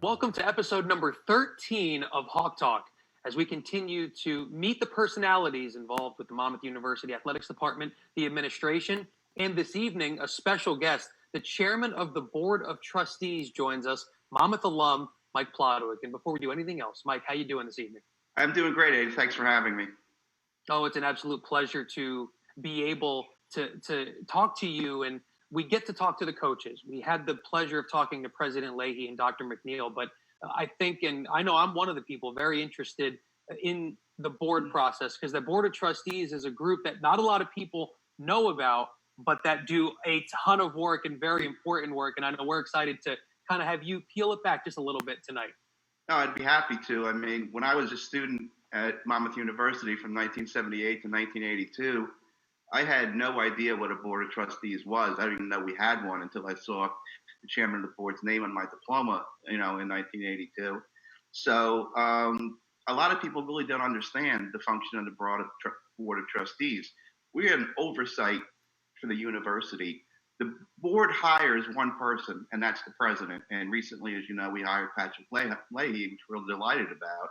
Welcome to episode number 13 of Hawk Talk, as we continue to meet the personalities involved with the Monmouth University Athletics Department, the administration, and this evening, a special guest, the chairman of the Board of Trustees joins us, Monmouth alum, Mike Plodwick. And before we do anything else, Mike, how you doing this evening? I'm doing great, Abe. Thanks for having me. Oh, it's an absolute pleasure to be able to talk to you, and we get to talk to the coaches. We had the pleasure of talking to President Lehigh and Dr. MacNeil, but I think, and I know I'm one of the people very interested in the board process, because the Board of Trustees is a group that not a lot of people know about, but that do a ton of work and very important work. And I know we're excited to kind of have you peel it back just a little bit tonight. No, I'd be happy to. I mean, when I was a student at Monmouth University from 1978 to 1982, I had no idea what a Board of Trustees was. I didn't even know we had one until I saw the chairman of the board's name on my diploma, in 1982. So a lot of people really don't understand the function of the Board of Trustees. We are an oversight for the university. The board hires one person, and that's the president. And recently, as you know, we hired Patrick Lehigh, which we're delighted about.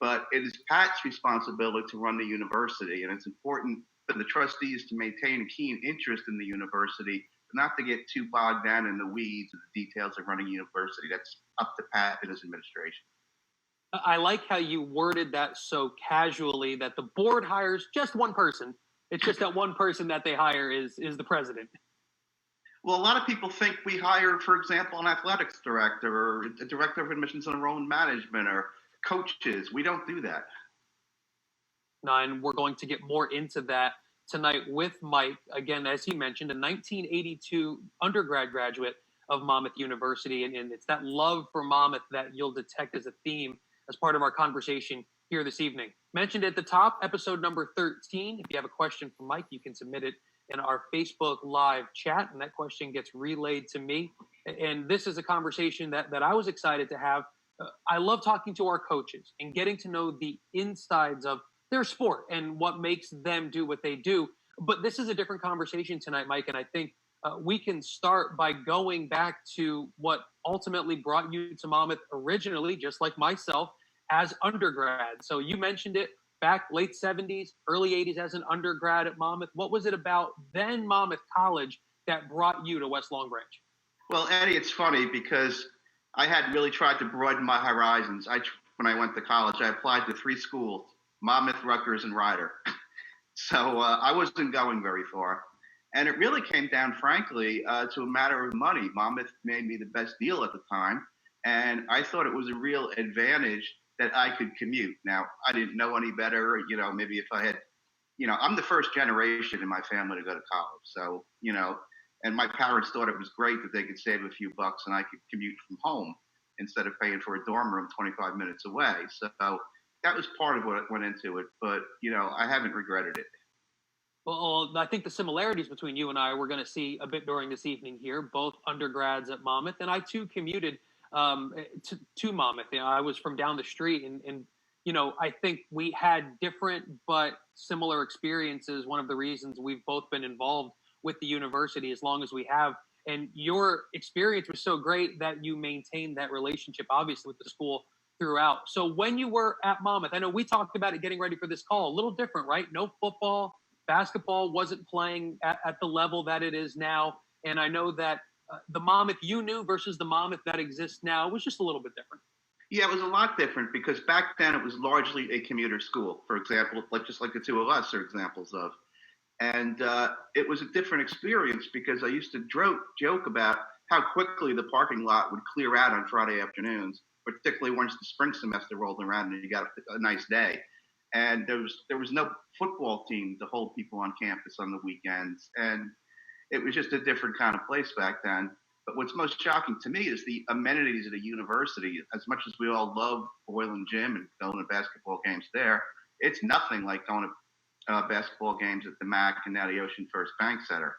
But it is Pat's responsibility to run the university, and it's important for the trustees to maintain a keen interest in the university, not to get too bogged down in the weeds of the details of running a university. That's up to Pat and his administration. I like how you worded that so casually, that the board hires just one person. It's just that one person that they hire is the president. Well, a lot of people think we hire, for example, an athletics director or a director of admissions and enrollment management or coaches. We don't do that. No, and we're going to get more into that tonight with Mike. Again, as he mentioned, a 1982 undergrad graduate of Monmouth University, and it's that love for Monmouth that you'll detect as a theme as part of our conversation here this evening. Mentioned at the top, episode number 13. If you have a question for Mike, you can submit it in our Facebook live chat, and that question gets relayed to me. And this is a conversation that I was excited to have. I love talking to our coaches and getting to know the insides of their sport and what makes them do what they do. But this is a different conversation tonight, Mike, and I think we can start by going back to what ultimately brought you to Monmouth originally, just like myself, as undergrad. So you mentioned it back late 70s, early 80s as an undergrad at Monmouth. What was it about then Monmouth College that brought you to West Long Branch? Well, Eddie, it's funny because I had really tried to broaden my horizons. When I went to college, I applied to 3 schools: Monmouth, Rutgers, and Rider. So I wasn't going very far. And it really came down, frankly, to a matter of money. Monmouth made me the best deal at the time. And I thought it was a real advantage that I could commute. Now, I didn't know any better. Maybe if I had, I'm the first generation in my family to go to college. So, and my parents thought it was great that they could save a few bucks and I could commute from home instead of paying for a dorm room 25 minutes away. So that was part of what went into it. But, I haven't regretted it. Well, I think the similarities between you and I, we're going to see a bit during this evening here, both undergrads at Monmouth. And I, too, commuted to Monmouth. I was from down the street, and I think we had different but similar experiences. One of the reasons we've both been involved with the university as long as we have. And your experience was so great that you maintained that relationship, obviously, with the school throughout. So when you were at Monmouth, I know we talked about it getting ready for this call, a little different, right? No football, basketball wasn't playing at the level that it is now. And I know that the Monmouth you knew versus the Monmouth that exists now was just a little bit different. Yeah, it was a lot different because back then it was largely a commuter school, for example, just like the two of us are examples of. And it was a different experience because I used to joke about how quickly the parking lot would clear out on Friday afternoons, particularly once the spring semester rolled around and you got a nice day. And there was no football team to hold people on campus on the weekends. And it was just a different kind of place back then. But what's most shocking to me is the amenities of the university. As much as we all love Boylan Gym and going to basketball games there, it's nothing like going to basketball games at the MAC and now the Ocean First Bank Center.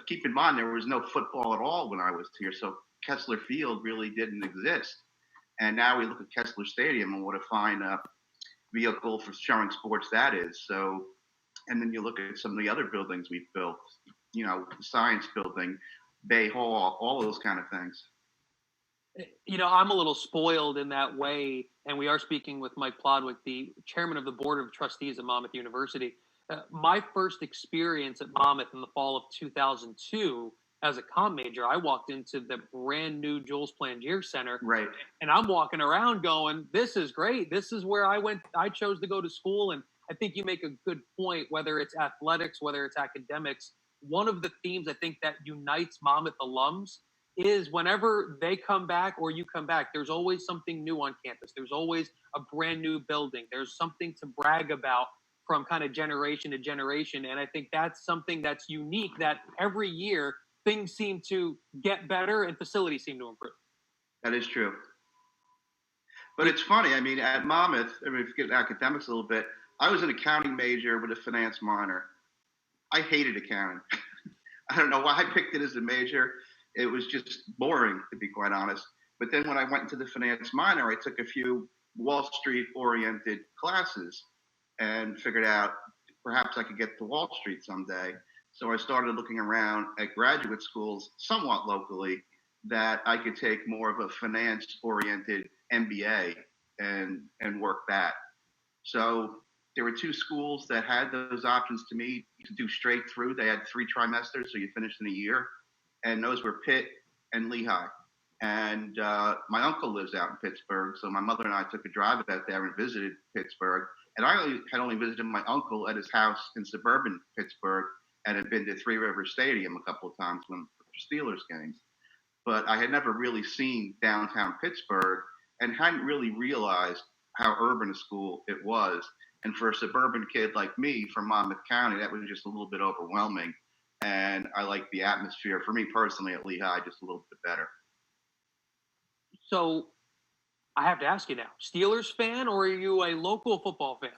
Keep in mind, there was no football at all when I was here, so Kessler Field really didn't exist. And now we look at Kessler Stadium and what a fine vehicle for showing sports that is. So, and then you look at some of the other buildings we've built, the Science Building, Bay Hall, all those kind of things. I'm a little spoiled in that way, and we are speaking with Mike Plodwick, the chairman of the board of trustees at Monmouth University. My first experience at Monmouth in the fall of 2002 as a comm major, I walked into the brand new Jules Plangier Center, Right. and I'm walking around going, "This is great. This is where I went. I chose to go to school." And I think you make a good point. Whether it's athletics, whether it's academics, one of the themes I think that unites Monmouth alums is whenever they come back or you come back, there's always something new on campus. There's always a brand new building. There's something to brag about from kind of generation to generation. And I think that's something that's unique, that every year things seem to get better and facilities seem to improve. That is true. But it's funny. I mean, at Monmouth, I mean, if you get academics a little bit, I was an accounting major with a finance minor. I hated accounting. I don't know why I picked it as a major. It was just boring, to be quite honest. But then when I went into the finance minor, I took a few Wall Street oriented classes and figured out perhaps I could get to Wall Street someday. So I started looking around at graduate schools somewhat locally that I could take more of a finance oriented MBA and work that. So there were two schools that had those options to me to do straight through. They had 3 trimesters, so you finished in a year. And those were Pitt and Lehigh. And my uncle lives out in Pittsburgh, so my mother and I took a drive out there and visited Pittsburgh. And I had only visited my uncle at his house in suburban Pittsburgh and had been to Three Rivers Stadium a couple of times when for Steelers games. But I had never really seen downtown Pittsburgh and hadn't really realized how urban a school it was. And for a suburban kid like me from Monmouth County, that was just a little bit overwhelming. And I like the atmosphere, for me personally, at Lehigh, just a little bit better. So I have to ask you now, Steelers fan or are you a local football fan?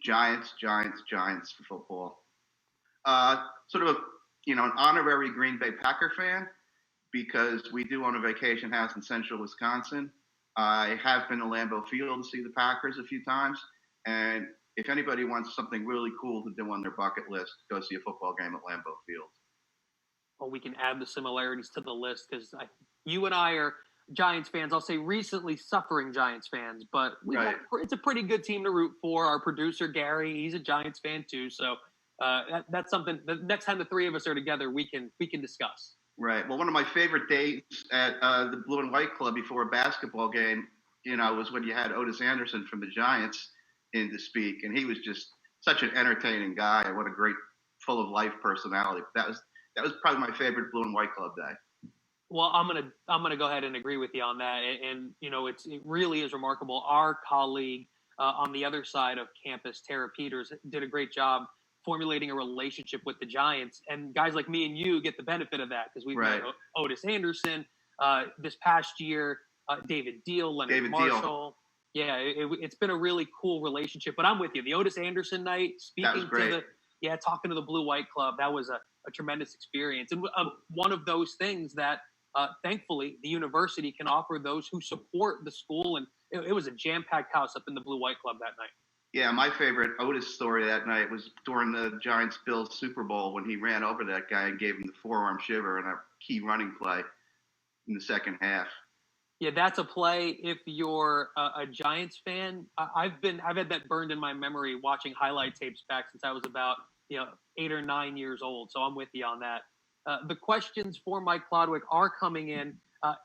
Giants for football. Sort of an honorary Green Bay Packer fan because we do own a vacation house in central Wisconsin. I have been to Lambeau Field to see the Packers a few times. And if anybody wants something really cool to do on their bucket list, go see a football game at Lambeau Field. Well, we can add the similarities to the list because you and I are Giants fans. I'll say recently suffering Giants fans, but it's a pretty good team to root for. Our producer, Gary, he's a Giants fan too. So that's something the next time the three of us are together, we can discuss. Right. Well, one of my favorite dates at the Blue and White Club before a basketball game, was when you had Otis Anderson from the Giants in to speak, and he was just such an entertaining guy. What a great, full of life personality. That was probably my favorite Blue and White Club day. Well, I'm gonna go ahead and agree with you on that, and it really is remarkable. Our colleague on the other side of campus, Tara Peters, did a great job formulating a relationship with the Giants, and guys like me and you get the benefit of that because we've met Otis Anderson this past year, David Deal, Leonard Marshall. Yeah, it's been a really cool relationship. But I'm with you. The Otis Anderson night, talking to the Blue White Club, that was a tremendous experience, and one of those things that thankfully the university can offer those who support the school. And it was a jam-packed house up in the Blue White Club that night. Yeah, my favorite Otis story that night was during the Giants-Bills Super Bowl when he ran over that guy and gave him the forearm shiver in a key running play in the second half. Yeah, that's a play. If you're a Giants fan, I've had that burned in my memory watching highlight tapes back since I was about 8 or 9 years old. So I'm with you on that. The questions for Mike Plodwick are coming in,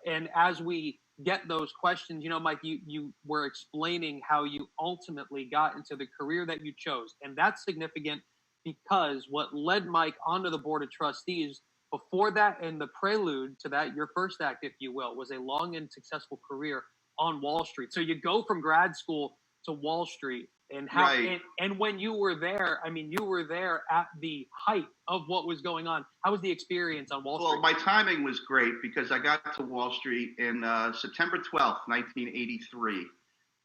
and as we get those questions, Mike, you were explaining how you ultimately got into the career that you chose, and that's significant because what led Mike onto the board of trustees before that, and the prelude to that, your first act, if you will, was a long and successful career on Wall Street. So you go from grad school to Wall Street, and how and when you were there, you were there at the height of what was going on. How was the experience on Wall Street? Well, my timing was great because I got to Wall Street in September 12th, 1983,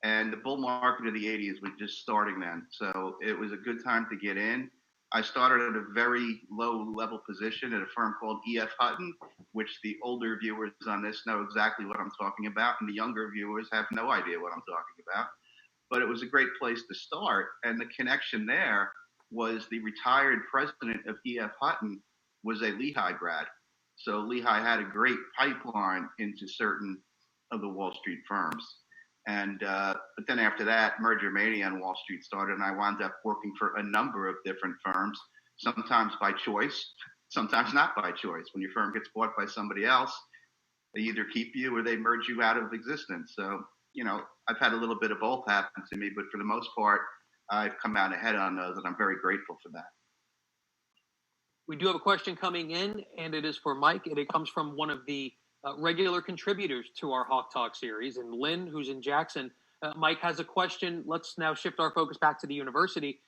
and the bull market of the 80s was just starting then. So it was a good time to get in. I started at a very low-level position at a firm called E.F. Hutton, which the older viewers on this know exactly what I'm talking about, and the younger viewers have no idea what I'm talking about. But it was a great place to start, and the connection there was the retired president of E.F. Hutton was a Lehigh grad. So Lehigh had a great pipeline into certain of the Wall Street firms. And but then after that, merger mania on Wall Street started, and I wound up working for a number of different firms, sometimes by choice, sometimes not by choice. When your firm gets bought by somebody else, they either keep you or they merge you out of existence. So, I've had a little bit of both happen to me, but for the most part, I've come out ahead on those, and I'm very grateful for that. We do have a question coming in, and it is for Mike, and it comes from one of the regular contributors to our Hawk Talk series, and Lynn, who's in Jackson. Mike has a question. Let's now shift our focus back to the university,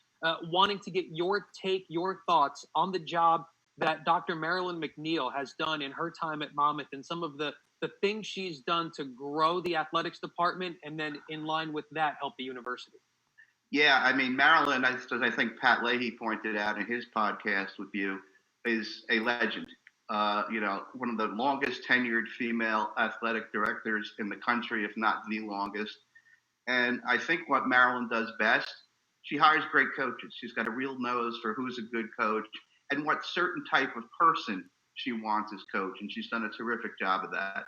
wanting to get your take, your thoughts on the job that Dr. Marilyn MacNeil has done in her time at Monmouth and some of the things she's done to grow the athletics department and then in line with that, help the university. Yeah, I mean, Marilyn, as I think Pat Leahy pointed out in his podcast with you, is a legend. One of the longest tenured female athletic directors in the country, if not the longest. And I think what Marilyn does best, she hires great coaches. She's got a real nose for who's a good coach and what certain type of person she wants as coach. And she's done a terrific job of that.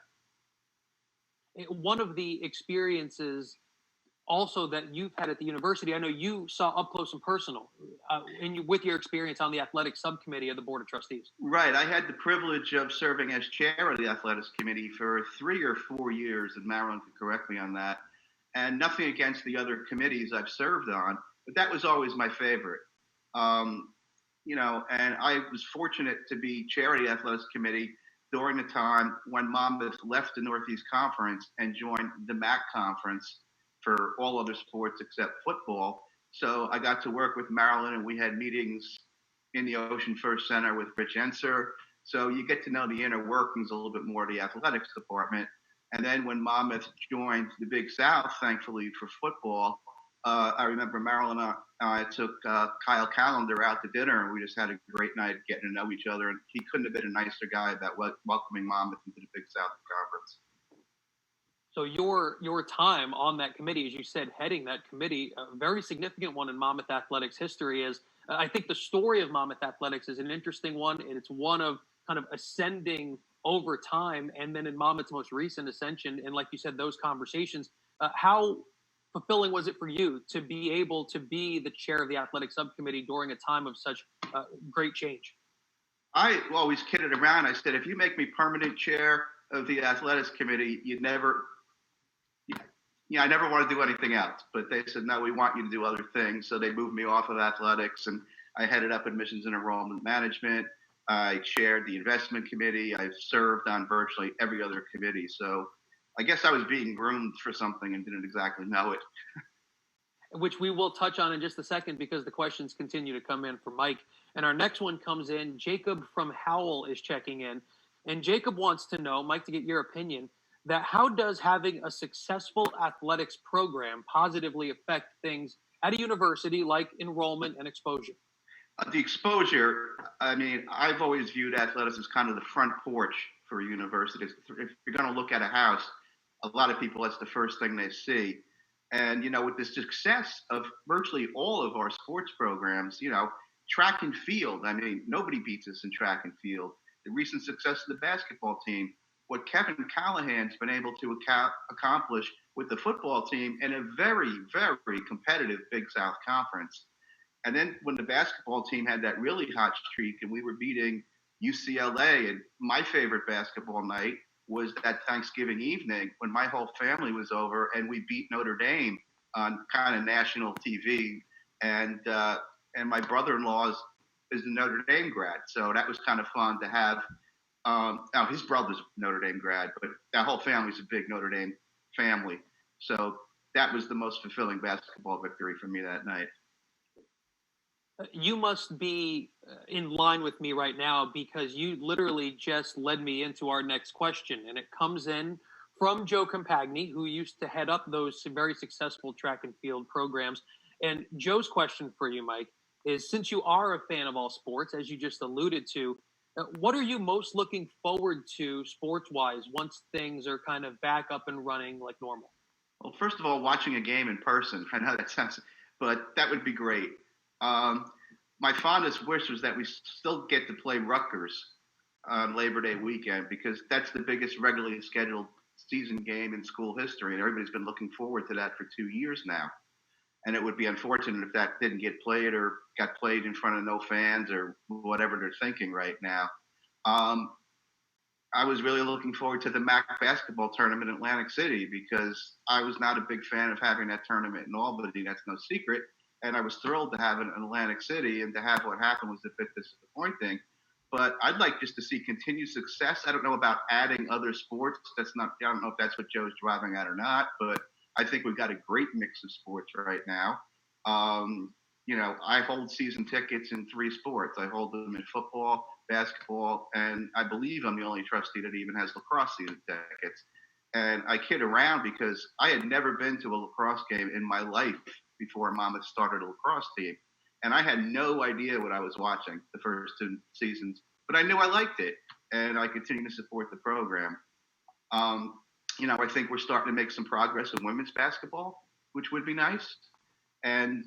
One of the experiences also that you've had at the university, I know you saw up close and personal with your experience on the athletic subcommittee of the Board of Trustees. Right. I had the privilege of serving as chair of the athletics committee for 3 or 4 years, and Marilyn could correct me on that. And nothing against the other committees I've served on, but that was always my favorite. And I was fortunate to be chair of the athletics committee during the time when Monmouth left the Northeast Conference and joined the MAC Conference for all other sports except football. So I got to work with Marilyn, and we had meetings in the Ocean First Center with Rich Enser. So you get to know the inner workings a little bit more of the athletics department. And then when Monmouth joined the Big South, thankfully for football, I remember Marilyn and I took Kyle Callender out to dinner, and we just had a great night getting to know each other. And he couldn't have been a nicer guy about welcoming Monmouth into the Big South Conference. So your time on that committee, as you said, heading that committee, a very significant one in Monmouth athletics history is, I think the story of Monmouth athletics is an interesting one, and it's one of kind of ascending over time, and then in Monmouth's most recent ascension, and like you said, those conversations, how fulfilling was it for you to be able to be the chair of the athletic subcommittee during a time of such great change? I always kidded around. I said, if you make me permanent chair of the athletics committee, I never want to do anything else. But they said, no, we want you to do other things. So they moved me off of athletics, and I headed up admissions and enrollment management. I chaired the investment committee. I've served on virtually every other committee. So I guess I was being groomed for something and didn't exactly know it. Which we will touch on in just a second because the questions continue to come in for Mike. And our next one comes in. Jacob from Howell is checking in. And Jacob wants to know, Mike, to get your opinion, that how does having a successful athletics program positively affect things at a university like enrollment and exposure? The exposure, I mean, I've always viewed athletics as kind of the front porch for universities. If you're going to look at a house, a lot of people, that's the first thing they see. And, with the success of virtually all of our sports programs, track and field, I mean, nobody beats us in track and field. The recent success of the basketball team, what Kevin Callahan's been able to accomplish with the football team in a very, very competitive Big South Conference. And then when the basketball team had that really hot streak and we were beating UCLA, and my favorite basketball night was that Thanksgiving evening when my whole family was over and we beat Notre Dame on kind of national TV. And my brother-in-law is a Notre Dame grad. So that was kind of fun to have. Now, his brother's Notre Dame grad, but that whole family's a big Notre Dame family. So that was the most fulfilling basketball victory for me that night. You must be in line with me right now because you literally just led me into our next question. And it comes in from Joe Campagna, who used to head up those very successful track and field programs. And Joe's question for you, Mike, is since you are a fan of all sports, as you just alluded to, what are you most looking forward to sports-wise once things are kind of back up and running like normal? Well, first of all, watching a game in person. I know that sounds, but that would be great. My fondest wish was that we still get to play Rutgers on Labor Day weekend because that's the biggest regularly scheduled season game in school history, and everybody's been looking forward to that for 2 years now. And it would be unfortunate if that didn't get played or got played in front of no fans or whatever they're thinking right now. I was really looking forward to the MAC basketball tournament in Atlantic City because I was not a big fan of having that tournament in Albany. That's no secret. And I was thrilled to have it in Atlantic City, and to have what happened was a bit disappointing. But I'd like just to see continued success. I don't know about adding other sports. I don't know if that's what Joe's driving at or not, but I think we've got a great mix of sports right now. I hold season tickets in 3 sports. I hold them in football, basketball, and I believe I'm the only trustee that even has lacrosse season tickets. And I kid around because I had never been to a lacrosse game in my life before Monmouth started a lacrosse team. And I had no idea what I was watching the first 2 seasons, but I knew I liked it, and I continue to support the program. I think we're starting to make some progress in women's basketball, which would be nice. And,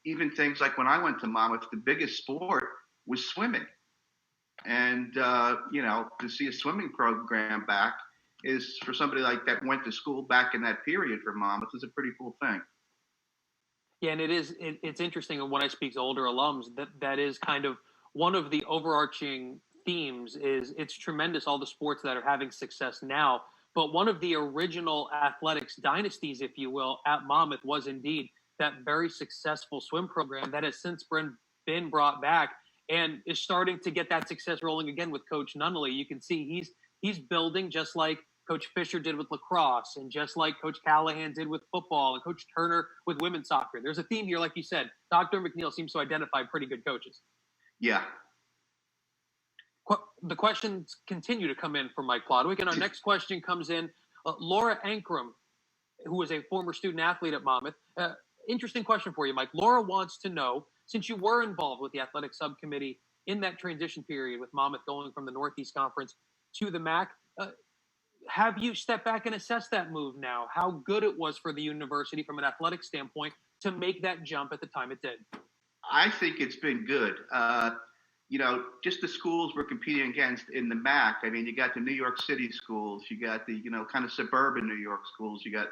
even things like when I went to Monmouth, the biggest sport was swimming. And, to see a swimming program back is, for somebody like that went to school back in that period for Monmouth, is a pretty cool thing. Yeah, and it's interesting when I speak to older alums that is kind of one of the overarching themes is it's tremendous all the sports that are having success now. But one of the original athletics dynasties, if you will, at Monmouth was indeed that very successful swim program that has since been brought back and is starting to get that success rolling again with Coach Nunnally. You can see he's building just like Coach Fisher did with lacrosse and just like Coach Callahan did with football and Coach Turner with women's soccer. There's a theme here, like you said. Dr. MacNeil seems to identify pretty good coaches. Yeah. The questions continue to come in from Mike Plodwick, and our next question comes in. Laura Ankrum, who is a former student athlete at Monmouth. Interesting question for you, Mike. Laura wants to know, since you were involved with the athletic subcommittee in that transition period with Monmouth going from the Northeast Conference to the MAC, have you stepped back and assessed that move now? How good it was for the university from an athletic standpoint to make that jump at the time it did? I think it's been good. Just the schools we're competing against in the MAC. I mean, you got the New York City schools, you got the, kind of suburban New York schools, you got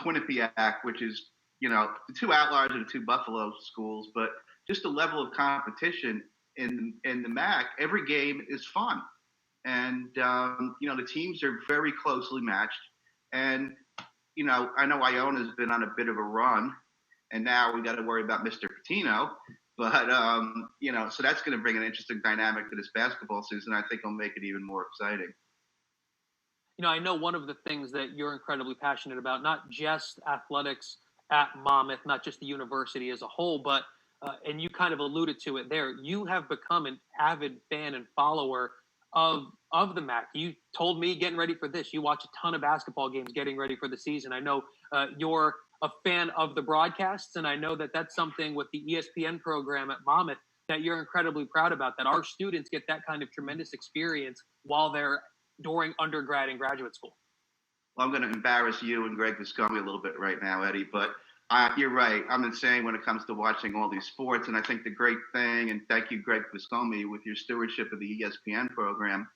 Quinnipiac, which is, the 2 outliers are the 2 Buffalo schools, but just the level of competition in the MAC, every game is fun. And, the teams are very closely matched. And, I know Iona's been on a bit of a run, and now we got to worry about Mr. Patino. But, so that's going to bring an interesting dynamic to this basketball season. I think it'll make it even more exciting. I know one of the things that you're incredibly passionate about, not just athletics at Monmouth, not just the university as a whole, but, and you kind of alluded to it there, you have become an avid fan and follower of the MAC. You told me getting ready for this, you watch a ton of basketball games getting ready for the season. I know you're a fan of the broadcasts, and I know that that's something with the ESPN program at Monmouth that you're incredibly proud about, that our students get that kind of tremendous experience while they're during undergrad and graduate school. Well, I'm going to embarrass you and Greg Viscomi a little bit right now, Eddie, but you're right. I'm insane when it comes to watching all these sports, and I think the great thing, and thank you, Greg Viscomi, with your stewardship of the ESPN program,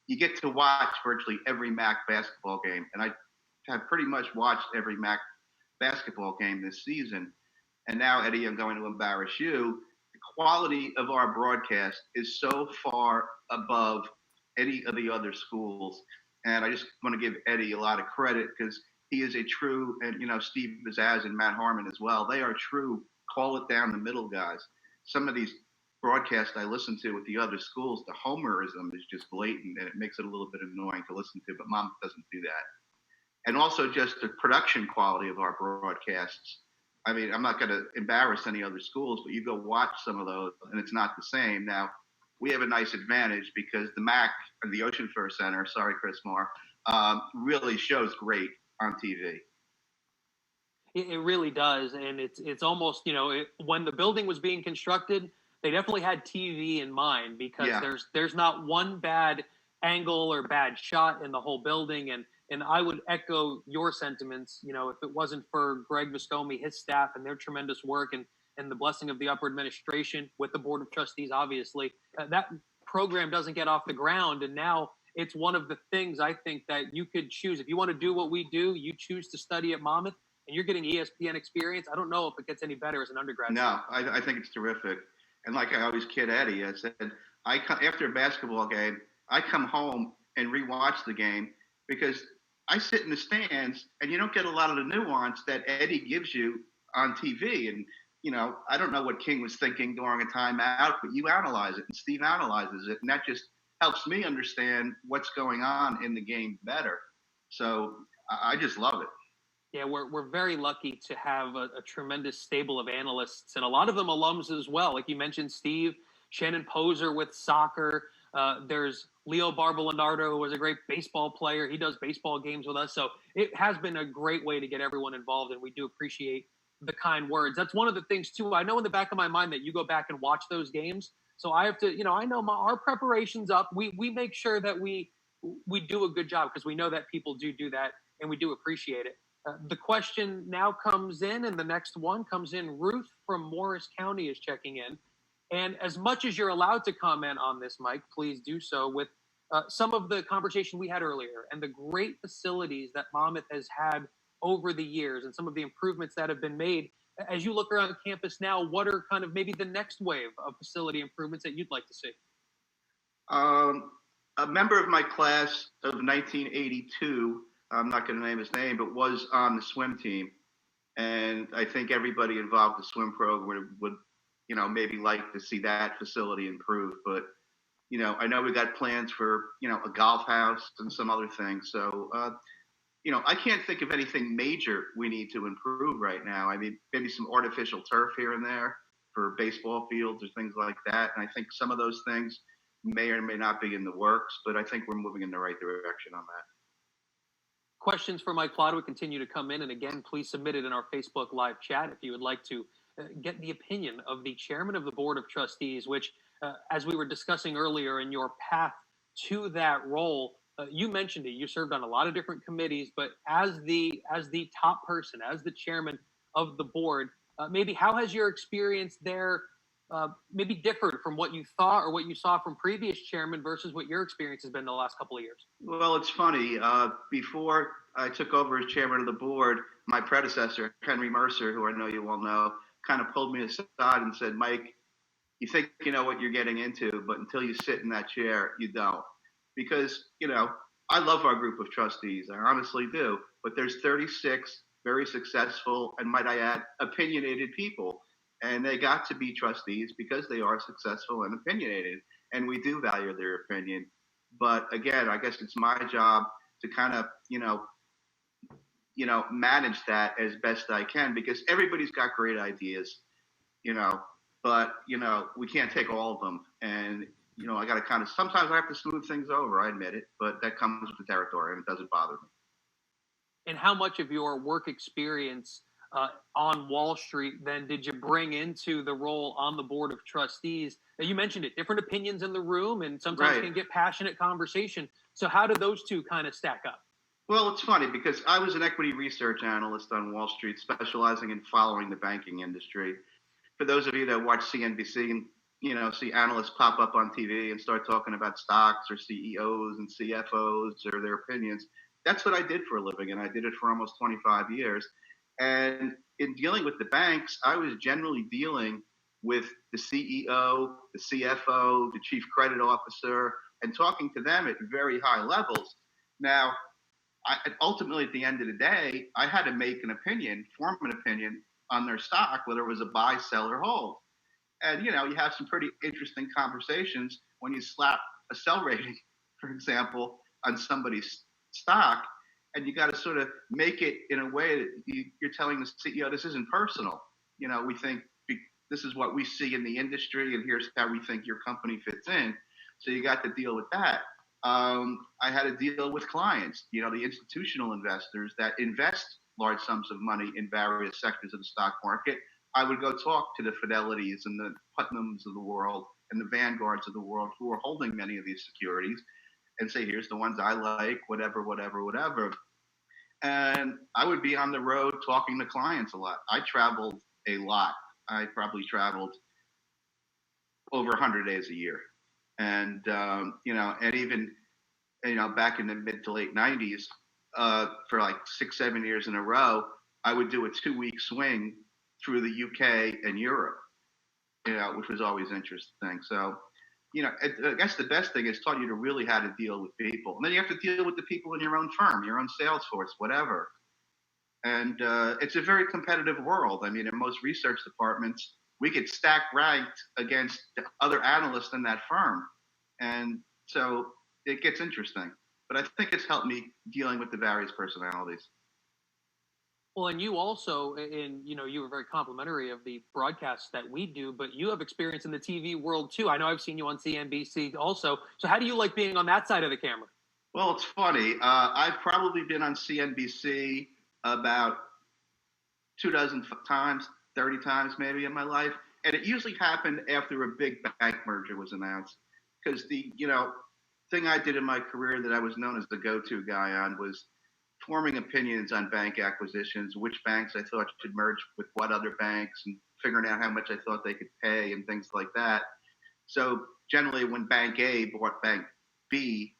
you get to watch virtually every MAC basketball game, and I have pretty much watched every MAC basketball game this season. And now, Eddie, I'm going to embarrass you. The quality of our broadcast is so far above any of the other schools. And I just want to give Eddie a lot of credit because he is a true, and Steve Bazaz and Matt Harmon as well, they are true call it down the middle guys. Some of these broadcasts I listen to with the other schools, the homerism is just blatant, and it makes it a little bit annoying to listen to, but Mom doesn't do that. And also just the production quality of our broadcasts. I mean, I'm not going to embarrass any other schools, but you go watch some of those, and it's not the same. Now, we have a nice advantage because the MAC, or the Ocean First Center, sorry, Chris Moore, really shows great on TV. It really does, and it's almost, when the building was being constructed, they definitely had TV in mind because there's not one bad angle or bad shot in the whole building, and I would echo your sentiments. If it wasn't for Greg Viscomi, his staff, and their tremendous work, and the blessing of the upper administration with the Board of Trustees, obviously, that program doesn't get off the ground. And now it's one of the things I think that you could choose. If you want to do what we do, you choose to study at Monmouth and you're getting ESPN experience. I don't know if it gets any better as an undergrad. No, I think it's terrific. And like I always kid Eddie, I said, after a basketball game, I come home and rewatch the game because I sit in the stands and you don't get a lot of the nuance that Eddie gives you on TV. And, I don't know what King was thinking during a timeout, but you analyze it and Steve analyzes it. And that just helps me understand what's going on in the game better. So I just love it. Yeah, we're very lucky to have a tremendous stable of analysts, and a lot of them alums as well. Like you mentioned, Steve, Shannon Poser with soccer. There's Leo Barbalenardo, who was a great baseball player. He does baseball games with us. So it has been a great way to get everyone involved, and we do appreciate the kind words. That's one of the things, too. I know in the back of my mind that you go back and watch those games. So I have to, I know our preparation's up. We make sure that we do a good job because we know that people do that, and we do appreciate it. The question now comes in, and the next one comes in. Ruth from Morris County is checking in. And as much as you're allowed to comment on this, Mike, please do so with some of the conversation we had earlier and the great facilities that Monmouth has had over the years and some of the improvements that have been made. As you look around campus now, what are kind of maybe the next wave of facility improvements that you'd like to see? A member of my class of 1982, I'm not going to name his name, but was on the swim team. And I think everybody involved in the swim program would maybe like to see that facility improve. But, I know we got plans for, a golf house and some other things. So, I can't think of anything major we need to improve right now. I mean, maybe some artificial turf here and there for baseball fields or things like that. And I think some of those things may or may not be in the works, but I think we're moving in the right direction on that. Questions for Mike Plodwick continue to come in. And again, please submit it in our Facebook live chat if you would like to get the opinion of the chairman of the Board of Trustees, which, as we were discussing earlier in your path to that role, you mentioned it. You served on a lot of different committees, but as the top person, as the chairman of the board, maybe how has your experience there maybe differed from what you thought or what you saw from previous chairman versus what your experience has been the last couple of years? Well, it's funny. Before I took over as chairman of the board, my predecessor, Henry Mercer, who I know you all know, kind of pulled me aside and said, Mike, you think you know what you're getting into, but until you sit in that chair, you don't. Because, I love our group of trustees. I honestly do. But there's 36 very successful and, might I add, opinionated people. And they got to be trustees because they are successful and opinionated. And we do value their opinion. But again, I guess it's my job to kind of, manage that as best I can because everybody's got great ideas, but, we can't take all of them. And, I got to kind of, sometimes I have to smooth things over, I admit it, but that comes with the territory and it doesn't bother me. And how much of your work experience on Wall Street then did you bring into the role on the Board of Trustees? You mentioned it, different opinions in the room and sometimes Right. can get passionate conversation. So how do those two kind of stack up? Well, it's funny because I was an equity research analyst on Wall Street, specializing in following the banking industry. For those of you that watch CNBC and see analysts pop up on TV and start talking about stocks or CEOs and CFOs or their opinions, that's what I did for a living, and I did it for almost 25 years. And in dealing with the banks, I was generally dealing with the CEO, the CFO, the chief credit officer, and talking to them at very high levels. Now, ultimately, at the end of the day, I had to form an opinion on their stock, whether it was a buy, sell, or hold. And, you have some pretty interesting conversations when you slap a sell rating, for example, on somebody's stock, and you got to sort of make it in a way that you're telling the CEO, this isn't personal. We think this is what we see in the industry, and here's how we think your company fits in. So you got to deal with that. I had to deal with clients, the institutional investors that invest large sums of money in various sectors of the stock market. I would go talk to the Fidelities and the Putnams of the world and the Vanguards of the world who are holding many of these securities and say, here's the ones I like, whatever. And I would be on the road talking to clients a lot. I traveled a lot. I probably traveled over 100 days a year. And, and even back in the mid to late 90s, for like 6, 7 years in a row, I would do a 2-week swing through the UK and Europe, which was always interesting. So, I guess the best thing is taught you to really how to deal with people. And then you have to deal with the people in your own firm, your own sales force, whatever. And it's a very competitive world. I mean, in most research departments, we get stack ranked against other analysts in that firm. And so it gets interesting. But I think it's helped me dealing with the various personalities. Well, and you also, you were very complimentary of the broadcasts that we do, but you have experience in the TV world too. I know I've seen you on CNBC also. So how do you like being on that side of the camera? Well, it's funny. I've probably been on CNBC about 24 times, 30 times maybe in my life. And it usually happened after a big bank merger was announced. Because the, thing I did in my career that I was known as the go-to guy on was forming opinions on bank acquisitions, which banks I thought should merge with what other banks, and figuring out how much I thought they could pay and things like that. So generally when Bank A bought Bank B,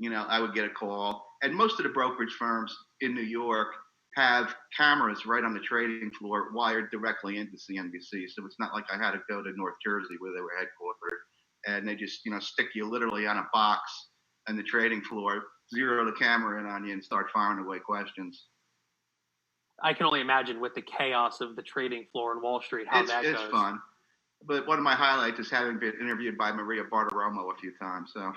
I would get a call. And most of the brokerage firms in New York have cameras right on the trading floor wired directly into CNBC. So it's not like I had to go to North Jersey where they were headquartered. And they just, stick you literally on a box on the trading floor, zero the camera in on you, and start firing away questions. I can only imagine with the chaos of the trading floor in Wall Street how that goes. It's fun. But one of my highlights is having been interviewed by Maria Bartiromo a few times. So,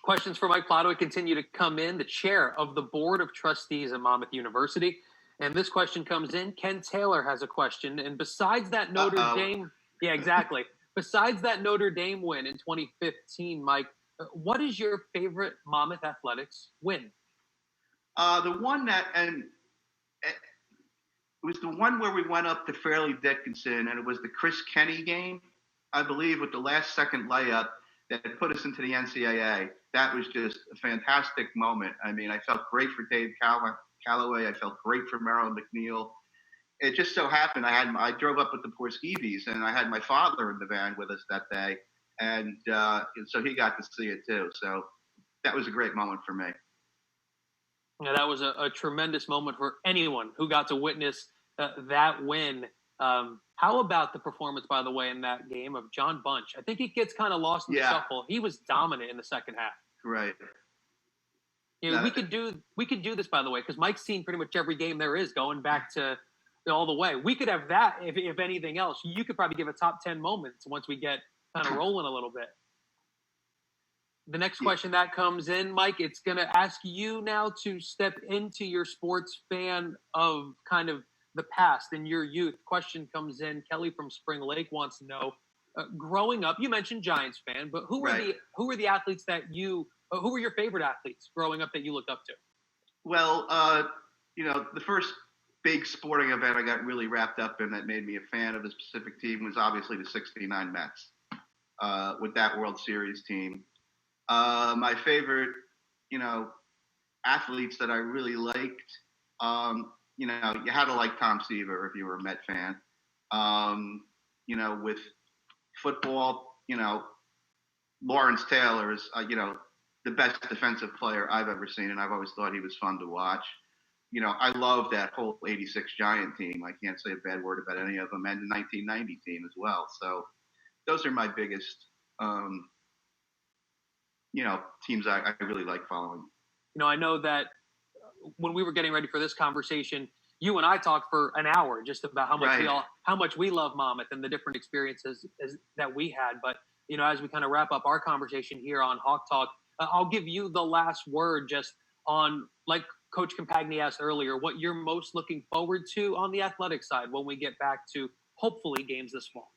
questions for Mike Plodwick continue to come in. The chair of the Board of Trustees at Monmouth University. And this question comes in. Ken Taylor has a question. And besides that Notre Dame... Yeah, exactly. Besides that Notre Dame win in 2015, Mike, what is your favorite Monmouth Athletics win? The one it was the one where we went up to Fairleigh Dickinson, and it was the Chris Kenny game, I believe, with the last second layup that put us into the NCAA. That was just a fantastic moment. I mean, I felt great for Dave Calloway. I felt great for Marilyn MacNeil. It just so happened I drove up with the Porskivis, and I had my father in the van with us that day, and so he got to see it too. So that was a great moment for me. Yeah, that was a tremendous moment for anyone who got to witness that win. How about the performance, by the way, in that game of John Bunch? I think he gets kind of lost in the shuffle. He was dominant in the second half. Right. We could do this, by the way, because Mike's seen pretty much every game there is going back to all the way. We could have that, if anything else. You could probably give a top 10 moments once we get kind of rolling a little bit. The next question that comes in, Mike, it's going to ask you now to step into your sports fan of kind of the past and your youth. Question comes in. Kelly from Spring Lake wants to know, growing up, you mentioned Giants fan, but who were the athletes that who were your favorite athletes growing up that you looked up to? Well, the first big sporting event I got really wrapped up in that made me a fan of a specific team was obviously the '69 Mets with that World Series team. My favorite, athletes that I really liked, you had to like Tom Seaver if you were a Met fan. With football, Lawrence Taylor is, the best defensive player I've ever seen, and I've always thought he was fun to watch. I love that whole '86 Giant team. I can't say a bad word about any of them, and the 1990 team as well. So those are my biggest, teams I really like following. I know that when we were getting ready for this conversation, you and I talked for an hour just about how much we love Monmouth and the different experiences that we had. But as we kind of wrap up our conversation here on Hawk Talk, I'll give you the last word just on, like Coach Campagna asked earlier, what you're most looking forward to on the athletic side when we get back to hopefully games this fall.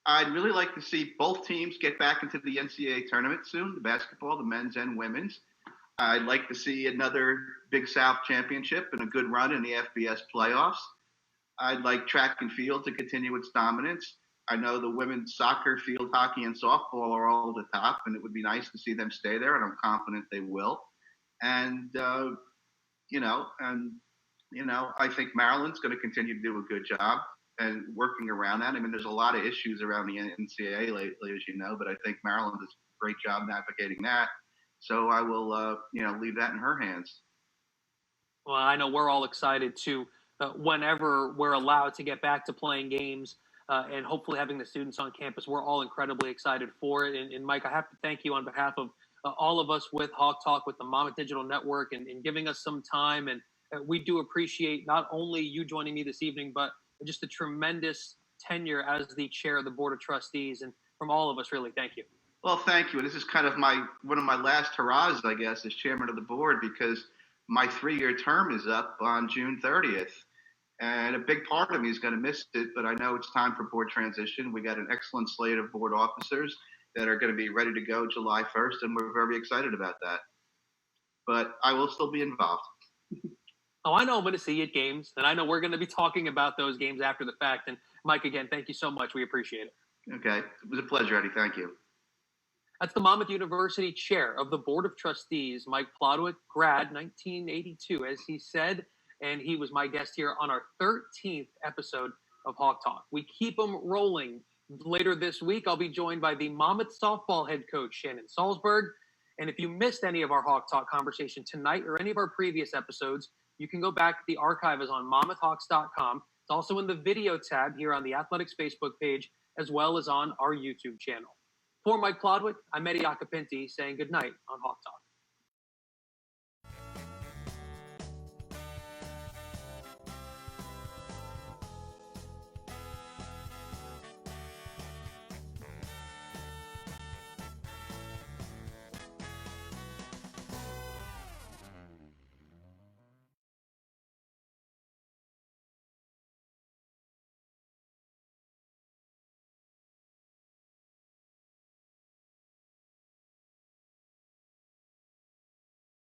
I'd really like to see both teams get back into the NCAA tournament soon, the basketball, the men's and women's. I'd like to see another Big South championship and a good run in the FBS playoffs. I'd like track and field to continue its dominance. I know the women's soccer, field hockey, and softball are all at the top, and it would be nice to see them stay there, and I'm confident they will. And, I think Maryland's going to continue to do a good job and working around that. I mean, there's a lot of issues around the NCAA lately, as you know, but I think Maryland is great job navigating that. So I will, leave that in her hands. Well, I know we're all excited to whenever we're allowed to get back to playing games and hopefully having the students on campus. We're all incredibly excited for it. And Mike, I have to thank you on behalf of all of us with Hawk Talk, with the Monmouth Digital Network, and giving us some time. And we do appreciate not only you joining me this evening, but just the tremendous tenure as the chair of the Board of Trustees. And from all of us, really, thank you. Well, thank you. This is kind of one of my last hurrahs, I guess, as chairman of the board, because my 3-year term is up on June 30th. And a big part of me is going to miss it, but I know it's time for board transition. We got an excellent slate of board officers that are going to be ready to go July 1st, and we're very excited about that. But I will still be involved. Oh, I know I'm going to see you at games, and I know we're going to be talking about those games after the fact. And Mike, again, thank you so much. We appreciate it. Okay. It was a pleasure, Eddie. Thank you. That's the Monmouth University Chair of the Board of Trustees, Mike Plodwick, grad 1982, as he said, and he was my guest here on our 13th episode of Hawk Talk. We keep them rolling. Later this week, I'll be joined by the Monmouth softball head coach, Shannon Salzberg. And if you missed any of our Hawk Talk conversation tonight or any of our previous episodes, you can go back. The archive is on monmouthhawks.com. It's also in the video tab here on the Athletics Facebook page, as well as on our YouTube channel. For Mike Plodwick, I'm Eddie Acapinti saying good night on Hawk Talk.